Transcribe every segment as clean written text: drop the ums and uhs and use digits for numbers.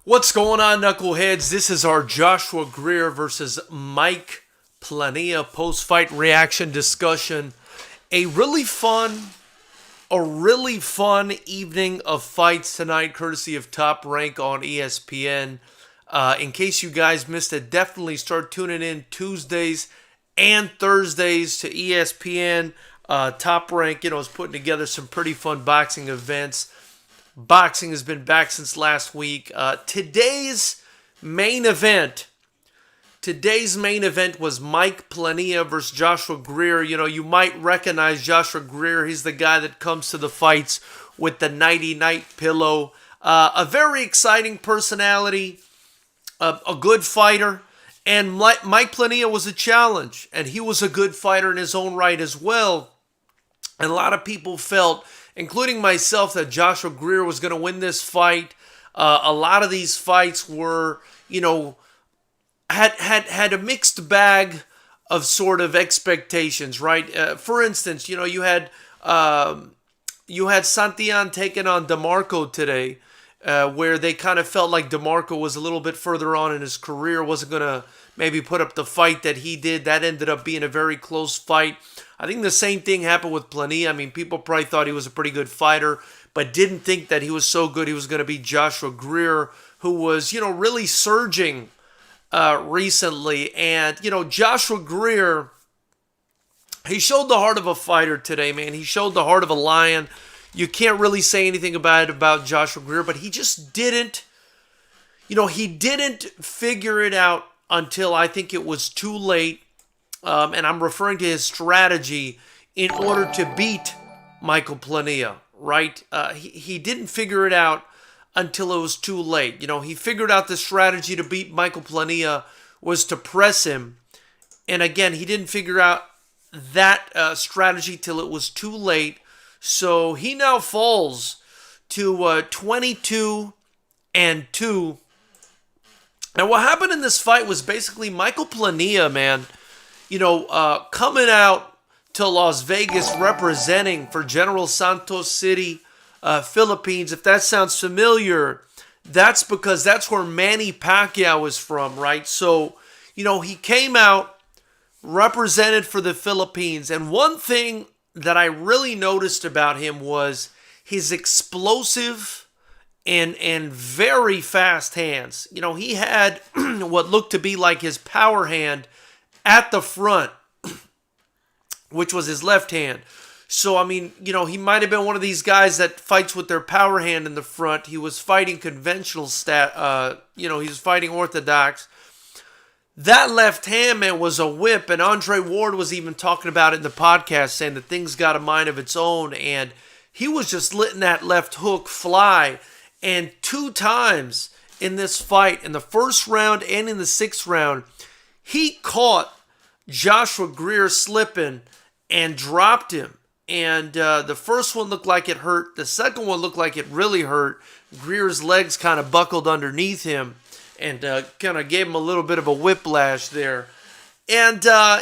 What's going on, knuckleheads? This is our Joshua Greer versus Mike Plania post-fight reaction discussion. A really fun evening of fights tonight, courtesy of Top Rank on ESPN. In case you guys missed it, definitely start tuning in Tuesdays and Thursdays to ESPN. Top Rank, is putting together some pretty fun boxing events. Boxing has been back since last week. Today's main event was Mike Plania versus Joshua Greer. You might recognize Joshua Greer. He's the guy that comes to the fights with the nighty-night pillow. A very exciting personality, a good fighter. And Mike Plania was a challenge, and he was a good fighter in his own right as well. And a lot of people felt, including myself, that Joshua Greer was going to win this fight. A lot of these fights were, had a mixed bag of sort of expectations, right? For instance, you had Santillan taking on DeMarco today, where they kind of felt like DeMarco was a little bit further on in his career, wasn't going to maybe put up the fight that he did. That ended up being a very close fight. I think the same thing happened with Plania. I mean, people probably thought he was a pretty good fighter, but didn't think that he was so good he was going to beat Joshua Greer, who was, really surging recently. And, Joshua Greer, he showed the heart of a fighter today, man. He showed the heart of a lion. You can't really say anything about Joshua Greer, but he just didn't, he didn't figure it out until I think it was too late. And I'm referring to his strategy in order to beat Michael Plania, right? He didn't figure it out until it was too late. He figured out the strategy to beat Michael Plania was to press him. And again, he didn't figure out that strategy till it was too late. So he now falls to 22-2. And what happened in this fight was basically Michael Plania, man, coming out to Las Vegas representing for General Santos City, Philippines. If that sounds familiar, that's because that's where Manny Pacquiao is from, right? So, he came out, represented for the Philippines. And one thing that I really noticed about him was his explosive and very fast hands. He had what looked to be like his power hand at the front, which was his left hand. So, I mean, he might have been one of these guys that fights with their power hand in the front. He was fighting conventional he was fighting orthodox. That left hand, man, was a whip. And Andre Ward was even talking about it in the podcast, saying that things got a mind of its own. And he was just letting that left hook fly. And 2 times in this fight, in the first round and in the 6th round, he caught Joshua Greer slipping and dropped him. And the first one looked like it hurt. The second one looked like it really hurt. Greer's legs kind of buckled underneath him and kind of gave him a little bit of a whiplash there. And, I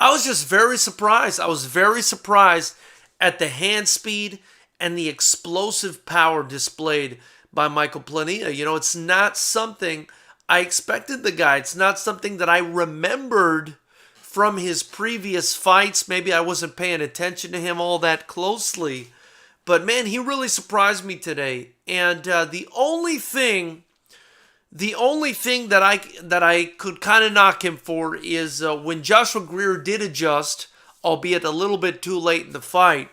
was just very surprised. I was very surprised at the hand speed and the explosive power displayed by Michael Plania. It's not something I expected the guy. It's not something that I remembered from his previous fights. Maybe I wasn't paying attention to him all that closely. But man, he really surprised me today. And the only thing that I could kind of knock him for is when Joshua Greer did adjust, albeit a little bit too late in the fight,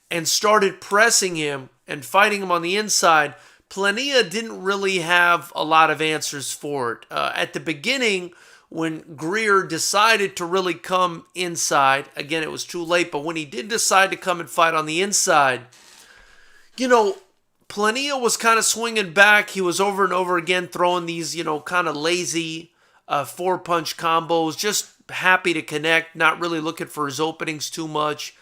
and started pressing him and fighting him on the inside, Plania didn't really have a lot of answers for it. At the beginning, when Greer decided to really come inside, again, it was too late, but when he did decide to come and fight on the inside, Plania was kind of swinging back. He was over and over again throwing these, kind of lazy 4-punch combos, just happy to connect, not really looking for his openings too much.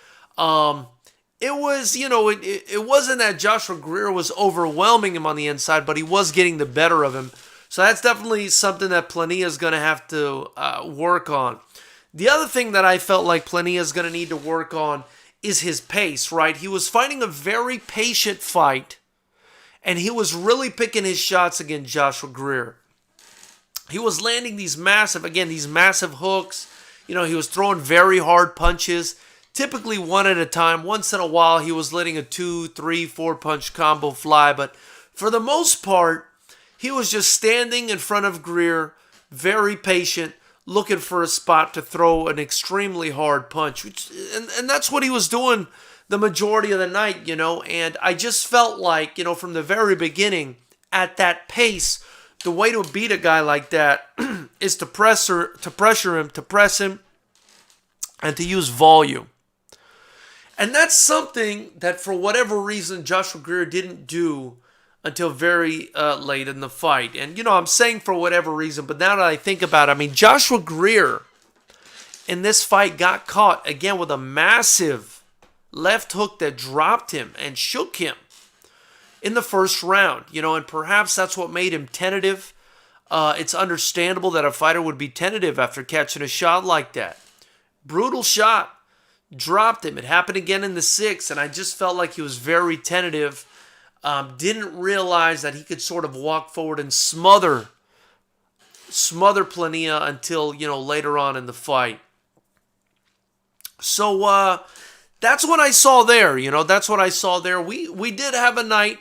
It was, it wasn't that Joshua Greer was overwhelming him on the inside, but he was getting the better of him. So that's definitely something that Plania is going to have to work on. The other thing that I felt like Plania is going to need to work on is his pace, right? He was fighting a very patient fight, And he was really picking his shots against Joshua Greer. He was landing these massive hooks. He was throwing very hard punches, typically one at a time. Once in a while, he was letting a 2, 3, 4 punch combo fly. But for the most part, he was just standing in front of Greer, very patient, looking for a spot to throw an extremely hard punch. And that's what he was doing the majority of the night, And I just felt like, from the very beginning, at that pace, the way to beat a guy like that is to press him, to press him, and to use volume. And that's something that, for whatever reason, Joshua Greer didn't do until very late in the fight. And, I'm saying for whatever reason, but now that I think about it, Joshua Greer in this fight got caught, again, with a massive left hook that dropped him and shook him in the first round, and perhaps that's what made him tentative. It's understandable that a fighter would be tentative after catching a shot like that. Brutal shot, dropped him. It happened again in the sixth, and I just felt like he was very tentative. Didn't realize that he could sort of walk forward and smother Plania until, later on in the fight. So that's what I saw there. That's what I saw there. We did have a night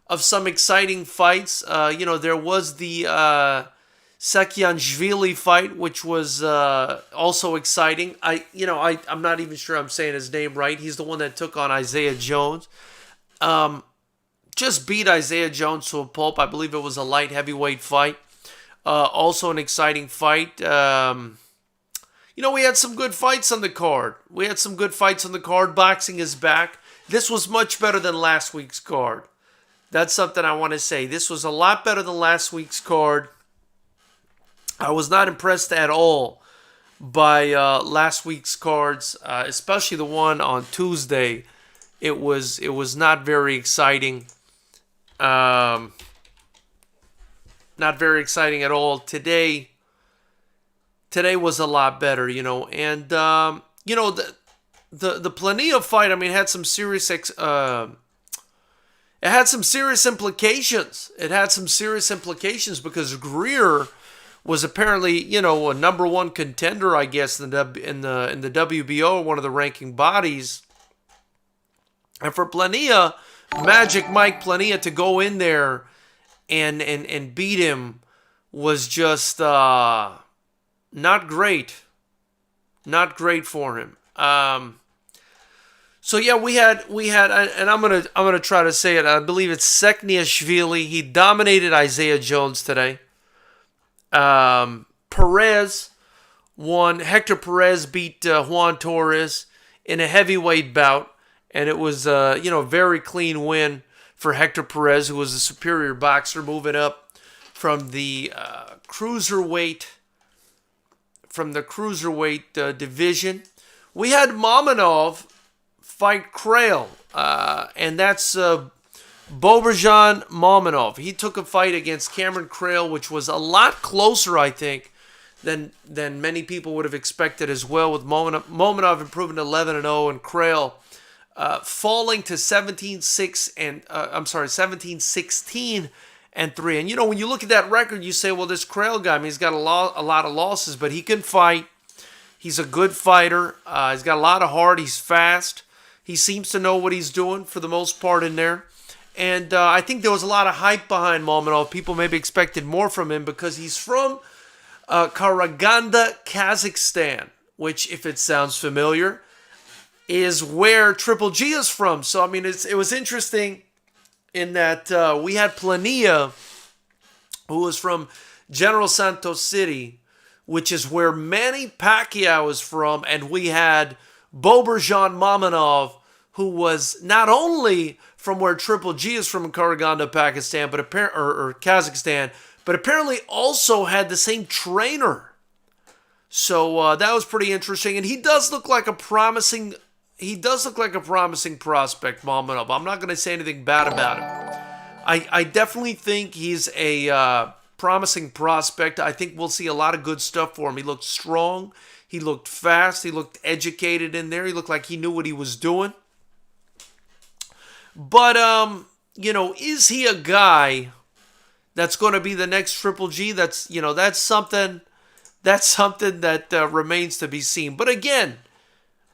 of some exciting fights. There was the Sakianshvili fight, which was also exciting. I'm not even sure I'm saying his name right. He's the one that took on Isaiah Jones. Just beat Isaiah Jones to a pulp. I believe it was a light heavyweight fight. Also an exciting fight. We had some good fights on the card. Boxing is back. This was much better than last week's card. That's something I want to say. This was a lot better than last week's card. I was not impressed at all by last week's cards, especially the one on Tuesday. It was not very exciting. Not very exciting at all. Today was a lot better, and the Plania fight, had some serious it had some serious implications. Because Greer was apparently, a number one contender, I guess, in the WBO, one of the ranking bodies. And for Plania, Magic Mike Plania, to go in there and beat him was just not great. Not great for him. So yeah, we had, and I'm gonna try to say it. I believe it's Sakianshvili. He dominated Isaiah Jones today. Perez won. Hector Perez beat Juan Torres in a heavyweight bout, and it was very clean win for Hector Perez, who was a superior boxer, moving up from the cruiserweight division. We had Mamonov fight Krail, and that's Boberjan Mamonov. He took a fight against Cameron Krail, which was a lot closer, I think, than many people would have expected as well, with Mamonov improving to 11-0 and Krail falling to 17-16 and 3. And when you look at that record, you say, well, this Krail guy, he's got a lot of losses, but he can fight. He's a good fighter. He's got a lot of heart. He's fast. He seems to know what he's doing for the most part in there. And I think there was a lot of hype behind Mamonov. People maybe expected more from him because he's from Karaganda, Kazakhstan, which, if it sounds familiar, is where Triple G is from. So, it was interesting in that we had Plania, who was from General Santos City, which is where Manny Pacquiao is from, and we had Boberjan Mamonov, who was not only from where Triple G is from in Karaganda, Pakistan, but Kazakhstan, but apparently also had the same trainer. So that was pretty interesting, and he does look like a promising prospect, Mamonov. I'm not going to say anything bad about him. I definitely think he's a promising prospect. I think we'll see a lot of good stuff for him. He looked strong. He looked fast. He looked educated in there. He looked like he knew what he was doing. But, is he a guy that's going to be the next Triple G? That's something that remains to be seen. But again,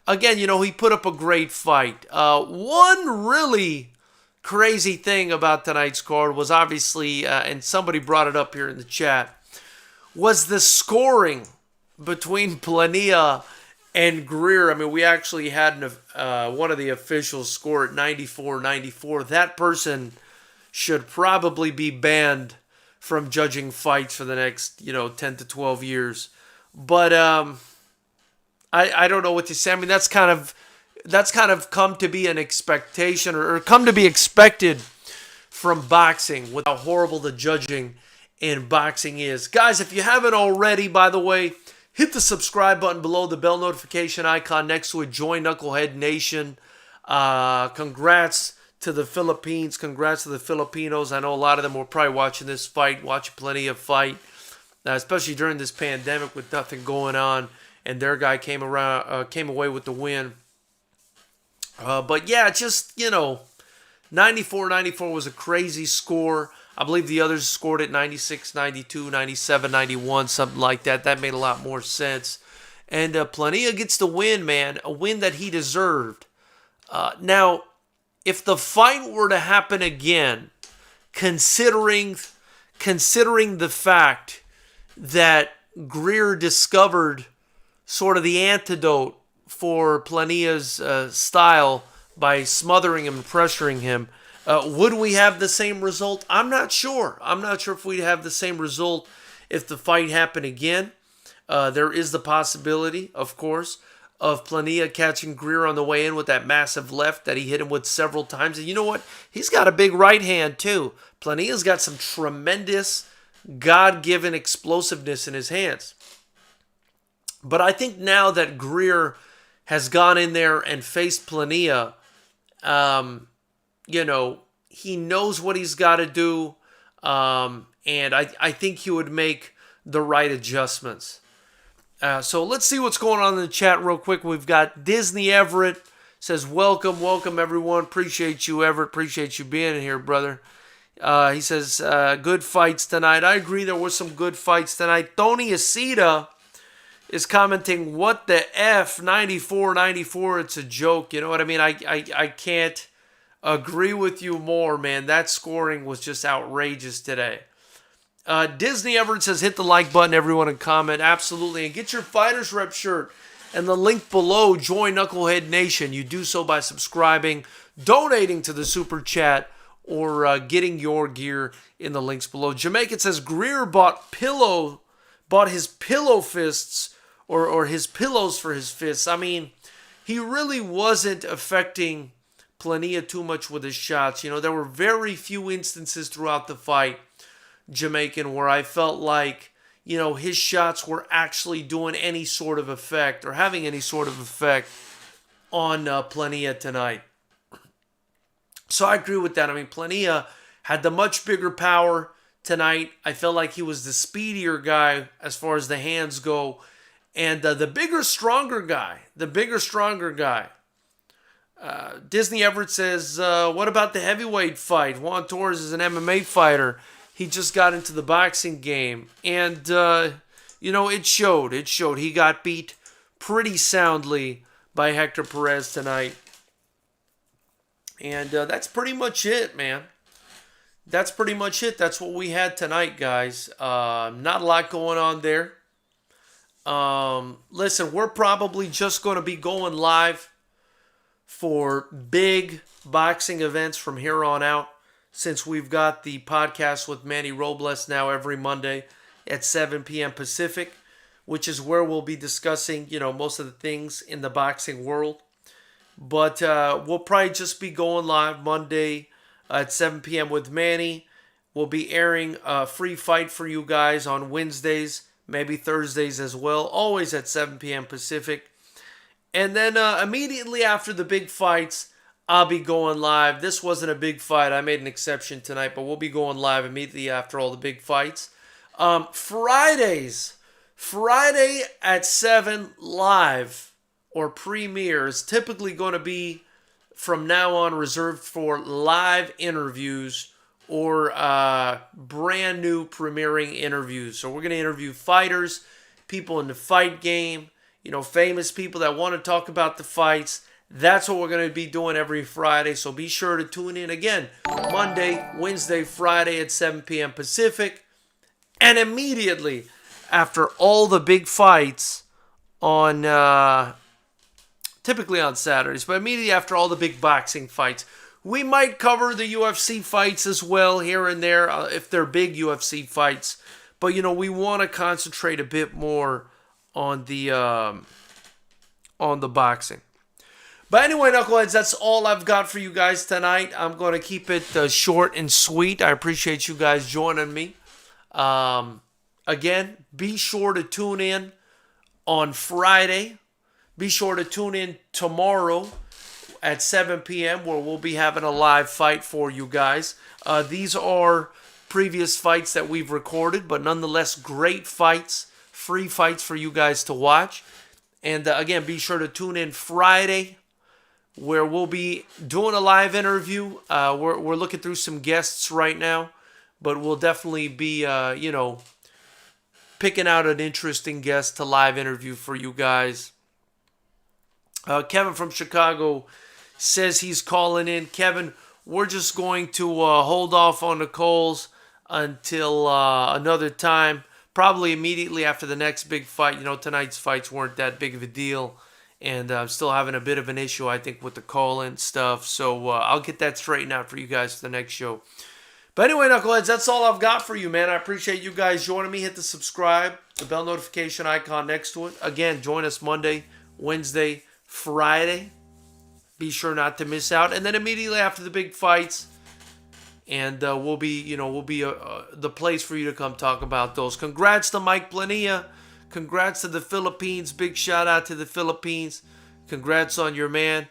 he put up a great fight. One really crazy thing about tonight's card was obviously, and somebody brought it up here in the chat, was the scoring between Plania and Greer. I mean, we actually had one of the officials score at 94-94. That person should probably be banned from judging fights for the next, 10 to 12 years. But I don't know what to say. I mean, that's kind of come to be an expectation or come to be expected from boxing with how horrible the judging in boxing is. Guys, if you haven't already, by the way, hit the subscribe button below, the bell notification icon next to it. Join Knucklehead Nation. Congrats to the Philippines. Congrats to the Filipinos. I know a lot of them were probably watching this fight, watching plenty of fight, especially during this pandemic with nothing going on. And their guy came away with the win. But yeah, just, 94-94 was a crazy score. I believe the others scored at 96-92, 97-91, something like that. That made a lot more sense. And Plania gets the win, man. A win that he deserved. Now, if the fight were to happen again, considering the fact that Greer discovered sort of the antidote for Plania's style by smothering him and pressuring him, would we have the same result? I'm not sure. I'm not sure if we'd have the same result if the fight happened again. There is the possibility, of course, of Plania catching Greer on the way in with that massive left that he hit him with several times. And you know what? He's got a big right hand, too. Plania's got some tremendous God-given explosiveness in his hands. But I think now that Greer has gone in there and faced Plania, he knows what he's got to do, and I think he would make the right adjustments. So let's see what's going on in the chat real quick. We've got Disney Everett says, welcome everyone. Appreciate you, Everett. Appreciate you being here, brother. He says, good fights tonight. I agree, there were some good fights tonight. Tony Acida is commenting, what the F, 94-94, it's a joke. You know what I mean? I can't agree with you more, man. That scoring was just outrageous today. Disney Everett says, hit the like button, everyone, and comment. Absolutely. And get your Fighters Rep shirt. And the link below, join Knucklehead Nation. You do so by subscribing, donating to the Super Chat, or getting your gear in the links below. Jamaican says, Greer bought his pillow fists, or his pillows for his fists. I mean, he really wasn't affecting Plania too much with his shots. There were very few instances throughout the fight, Jamaican, where I felt like, his shots were actually doing any sort of effect or having any sort of effect on Plania tonight. So I agree with that. I mean, Plania had the much bigger power tonight. I felt like he was the speedier guy as far as the hands go. And the bigger, stronger guy. Disney Everett says, what about the heavyweight fight? Juan Torres is an MMA fighter. He just got into the boxing game. And, it showed. He got beat pretty soundly by Hector Perez tonight. And that's pretty much it, man. That's pretty much it. That's what we had tonight, guys. Not a lot going on there. Listen, we're probably just going to be going live for big boxing events from here on out, since we've got the podcast with Manny Robles now every Monday at 7 p.m. Pacific, which is where we'll be discussing, most of the things in the boxing world. But we'll probably just be going live Monday at 7 p.m. with Manny. We'll be airing a free fight for you guys on Wednesdays, maybe Thursdays as well, always at 7 p.m. Pacific. And then immediately after the big fights, I'll be going live. This wasn't a big fight. I made an exception tonight, but we'll be going live immediately after all the big fights. Friday at 7 live or premiere is typically going to be from now on reserved for live interviews or brand new premiering interviews. So we're going to interview fighters, people in the fight game, famous people that want to talk about the fights. That's what we're going to be doing every Friday. So be sure to tune in again Monday, Wednesday, Friday at 7 p.m. Pacific. And immediately after all the big fights on, typically on Saturdays, but immediately after all the big boxing fights, we might cover the UFC fights as well here and there if they're big UFC fights. But, we want to concentrate a bit more on the boxing. But anyway, Knuckleheads, that's all I've got for you guys tonight. I'm going to keep it short and sweet. I appreciate you guys joining me. Again, be sure to tune in on Friday. Be sure to tune in tomorrow at 7 p.m. where we'll be having a live fight for you guys. These are previous fights that we've recorded, but nonetheless great fights, free fights for you guys to watch. And again, be sure to tune in Friday where we'll be doing a live interview. We're looking through some guests right now, but we'll definitely be, picking out an interesting guest to live interview for you guys. Kevin from Chicago says he's calling in. Kevin, we're just going to hold off on the calls until another time, probably immediately after the next big fight. Tonight's fights weren't that big of a deal, and I'm still having a bit of an issue, I think, with the call-in stuff. So I'll get that straightened out for you guys for the next show. But anyway, Knuckleheads, that's all I've got for you, man. I appreciate you guys joining me. Hit the subscribe, the bell notification icon next to it. Again, join us Monday, Wednesday, Friday. Be sure not to miss out. And then immediately after the big fights, and we'll be the place for you to come talk about those. Congrats to Mike Plania. Congrats to the Philippines. Big shout out to the Philippines. Congrats on your man.